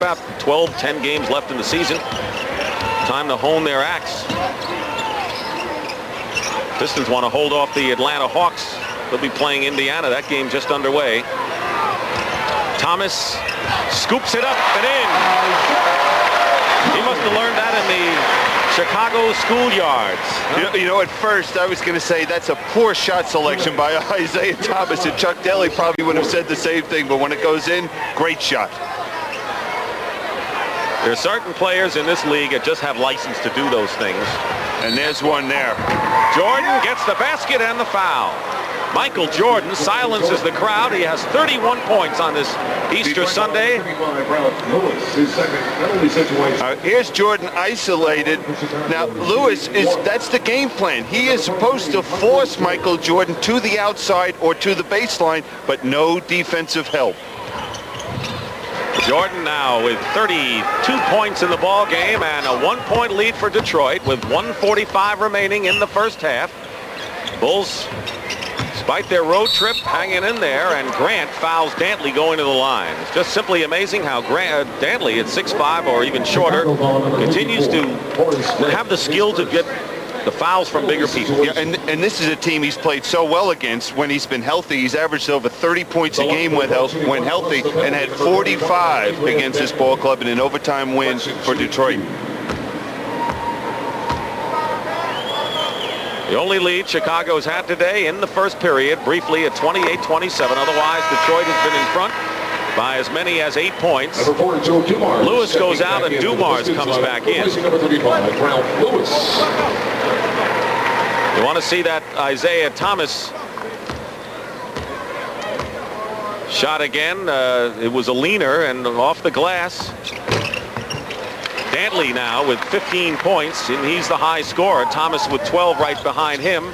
about 10 games left in the season. Time to hone their axe. Pistons want to hold off the Atlanta Hawks. They'll be playing Indiana. That game just underway. Thomas scoops it up and in. He must have learned that in the Chicago schoolyards. Huh? You know, at first I was going to say that's a poor shot selection by Isaiah Thomas, and Chuck Daly probably would have said the same thing, but when it goes in, great shot. There are certain players in this league that just have license to do those things. And there's one there. Jordan gets the basket and the foul. Michael Jordan silences the crowd. He has 31 points on this Easter Sunday. Here's Jordan isolated. Now, Lewis, that's the game plan. He is supposed to force Michael Jordan to the outside or to the baseline, but no defensive help. Jordan now with 32 points in the ball game and a 1-point lead for Detroit with 1:45 remaining in the first half. Bulls, despite their road trip, hanging in there, and Grant fouls Dantley going to the line. It's just simply amazing how Dantley at 6'5" or even shorter continues to have the skill to get the fouls from bigger people. Yeah, and this is a team he's played so well against when he's been healthy. He's averaged over 30 points a game when healthy, and had 45 against this ball club in an overtime win for Detroit. The only lead Chicago's had today in the first period, briefly at 28-27. Otherwise, Detroit has been in front by as many as 8 points. Lewis goes out and Dumars comes back in. You want to see that Isaiah Thomas shot again. It was a leaner and off the glass. Dantley now with 15 points, and he's the high scorer. Thomas with 12 right behind him.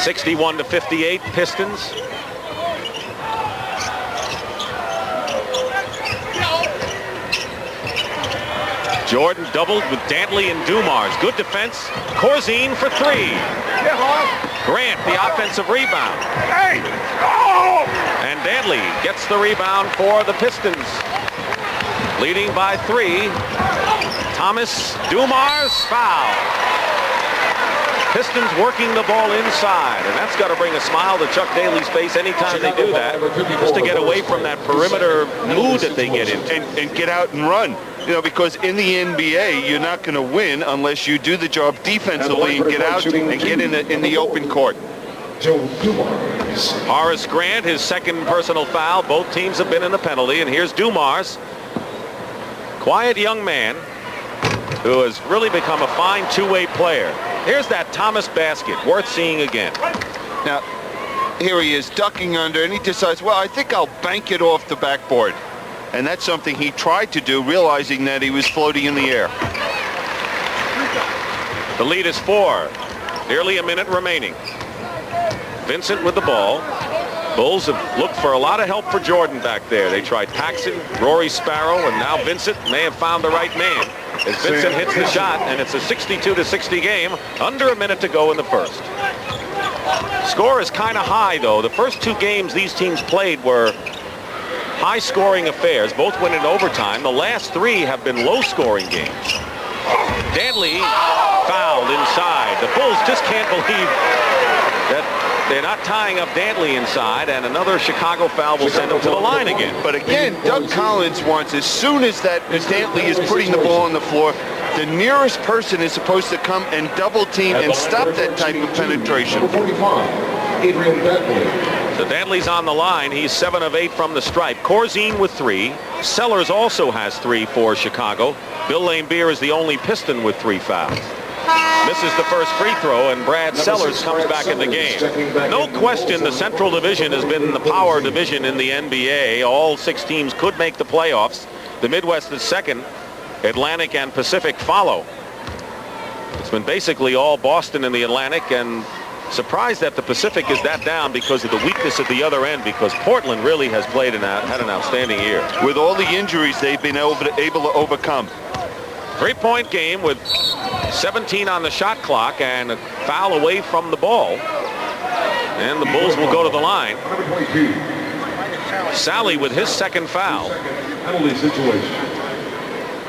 61-58 Pistons. Jordan doubled with Dantley and Dumars. Good defense. Corzine for 3. Grant the offensive rebound. And Dantley gets the rebound for the Pistons. Leading by 3. Thomas, Dumars, foul. Pistons working the ball inside, and that's got to bring a smile to Chuck Daly's face anytime they do that, just to get away from that perimeter mood that they get into. And get out and run. You know, because in the NBA, you're not going to win unless you do the job defensively and get out and get in the open court. Horace Grant, his second personal foul. Both teams have been in the penalty, and here's Dumars. Quiet young man who has really become a fine two-way player. Here's that Thomas basket, worth seeing again. Now, here he is ducking under, and he decides, well, I think I'll bank it off the backboard. And that's something he tried to do, realizing that he was floating in the air. The lead is 4. Nearly a minute remaining. Vincent with the ball. Bulls have looked for a lot of help for Jordan back there. They tried Paxson, Rory Sparrow, and now Vincent may have found the right man. As Vincent hits the shot, and it's a 62-60 game. Under a minute to go in the first. Score is kind of high, though. The first 2 games these teams played were high-scoring affairs, both win in overtime. The last 3 have been low-scoring games. Dantley fouled inside. The Bulls just can't believe that they're not tying up Dantley inside, and another Chicago foul will send him to the line again. But again, Doug Collins wants, as soon as Dantley is putting the ball on the floor, the nearest person is supposed to come and double team and stop that type of penetration. So Dantley's on the line. He's 7 of 8 from the stripe. Corzine with 3. Sellers also has 3 for Chicago. Bill Laimbeer is the only Piston with 3 fouls. Misses the first free throw, and Brad Sellers comes back in the game. No question the Central Division has been the power division in the NBA. All 6 teams could make the playoffs. The Midwest is second. Atlantic and Pacific follow. It's been basically all Boston in the Atlantic, and surprised that the Pacific is that down because of the weakness at the other end, because Portland really has played had an outstanding year. With all the injuries they've been able to overcome. 3-point game with 17 on the shot clock and a foul away from the ball. And the Bulls will go to the line. Sally with his second foul.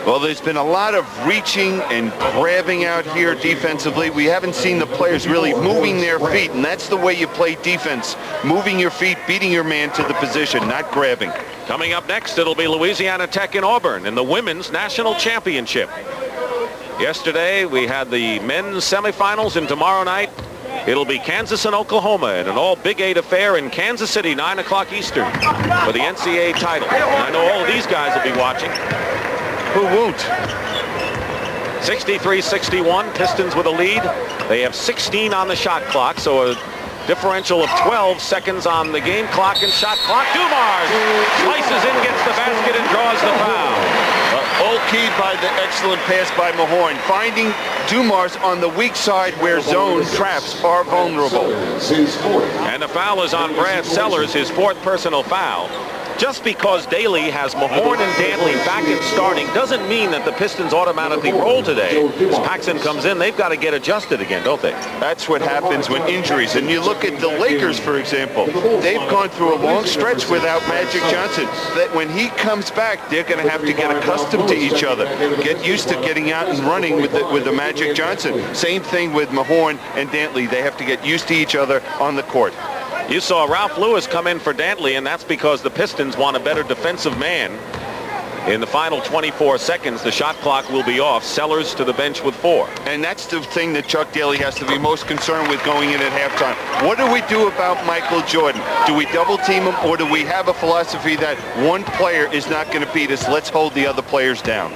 Well, there's been a lot of reaching and grabbing out here defensively. We haven't seen the players really moving their feet, and that's the way you play defense. Moving your feet, beating your man to the position, not grabbing. Coming up next, it'll be Louisiana Tech and Auburn in the Women's National Championship. Yesterday, we had the men's semifinals, and tomorrow night, it'll be Kansas and Oklahoma in an all Big 8 affair in Kansas City, 9 o'clock Eastern, for the NCAA title. And I know all of these guys will be watching. Who won't? 63-61, Pistons with a lead. They have 16 on the shot clock, so a differential of 12 seconds on the game clock and shot clock. Dumars slices in, gets the basket, and draws the foul. All keyed by the excellent pass by Mahorn, finding Dumars on the weak side where zone traps are vulnerable. And the foul is on Brad Sellers, his 4th personal foul. Just because Daly has Mahorn and Dantley back and starting doesn't mean that the Pistons automatically roll today. As Paxson comes in, they've got to get adjusted again, don't they? That's what happens when injuries. And you look at the Lakers, for example. They've gone through a long stretch without Magic Johnson. That when he comes back, they're going to have to get accustomed to each other. Get used to getting out and running with the Magic Johnson. Same thing with Mahorn and Dantley. They have to get used to each other on the court. You saw Ralph Lewis come in for Dantley, and that's because the Pistons want a better defensive man. In the final 24 seconds, the shot clock will be off. Sellers to the bench with 4. And that's the thing that Chuck Daly has to be most concerned with going in at halftime. What do we do about Michael Jordan? Do we double team him, or do we have a philosophy that one player is not going to beat us? Let's hold the other players down.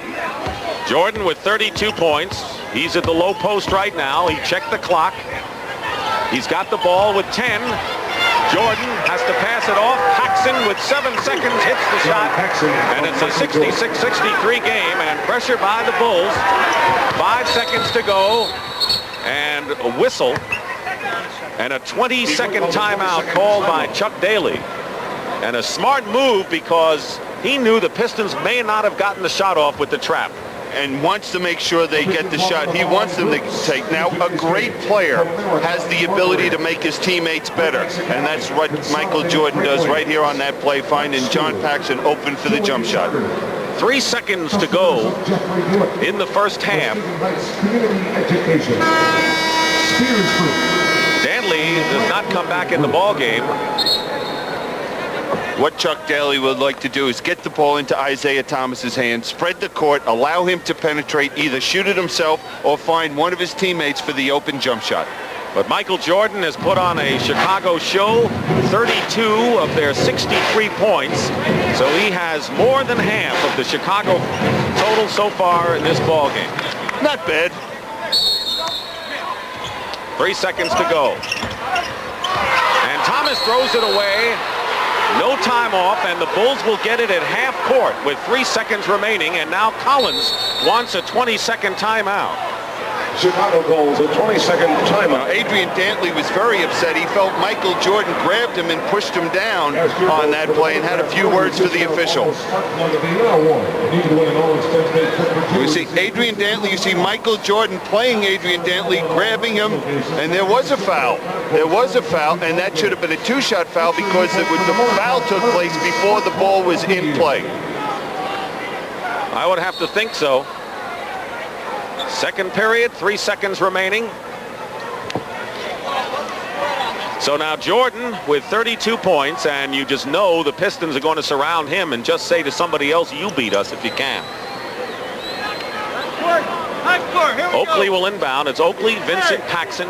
Jordan with 32 points. He's at the low post right now. He checked the clock. He's got the ball with 10. Jordan has to pass it off. Paxson with 7 seconds hits the shot. And it's a 66-63 game, and pressure by the Bulls. 5 seconds to go. And a whistle. And a 20-second timeout called by Chuck Daly. And a smart move because he knew the Pistons may not have gotten the shot off with the trap. And wants to make sure they get the shot. He wants them to take. Now, a great player has the ability to make his teammates better. And that's what Michael Jordan does right here on that play, finding John Paxson open for the jump shot. 3 seconds to go in the first half. Dantley does not come back in the ball game. What Chuck Daly would like to do is get the ball into Isaiah Thomas's hands, spread the court, allow him to penetrate, either shoot it himself or find one of his teammates for the open jump shot. But Michael Jordan has put on a Chicago show, 32 of their 63 points. So he has more than half of the Chicago total so far in this ball game. Not bad. 3 seconds to go. And Thomas throws it away. No time off, and the Bulls will get it at half court with 3 seconds remaining, and now Collins wants a 20-second timeout. Chicago calls a 20-second timeout. Adrian Dantley was very upset. He felt Michael Jordan grabbed him and pushed him down on that play and had a few words for the official. You see Adrian Dantley, you see Michael Jordan playing Adrian Dantley, grabbing him, and there was a foul. There was a foul, and that should have been a 2-shot foul because the foul took place before the ball was in play. I would have to think so. Second period, 3 seconds remaining. So now Jordan with 32 points, and you just know the Pistons are going to surround him and just say to somebody else, you beat us if you can. Oakley will inbound. It's Oakley, Vincent, Paxson,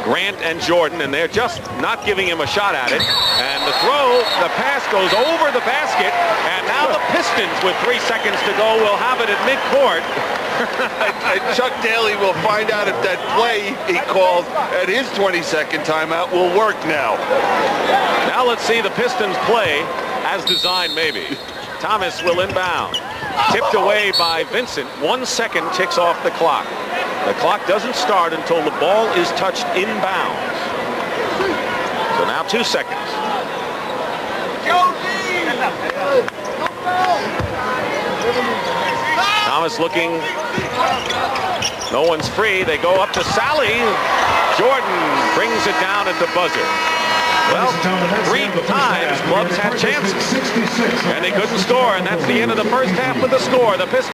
Grant, and Jordan, and they're just not giving him a shot at it. And the pass goes over the basket, and now the Pistons with 3 seconds to go will have it at midcourt. Chuck Daly will find out if that play he called at his 20-second timeout will work now. Now let's see the Pistons play as designed, maybe. Thomas will inbound. Tipped away by Vincent. 1 second ticks off the clock. The clock doesn't start until the ball is touched inbounds. So now 2 seconds. Thomas looking. No one's free. They go up to Sally. Jordan brings it down at the buzzer. Well, 3 times clubs had chances, and they couldn't score, and that's the end of the first half with the score. The Pistons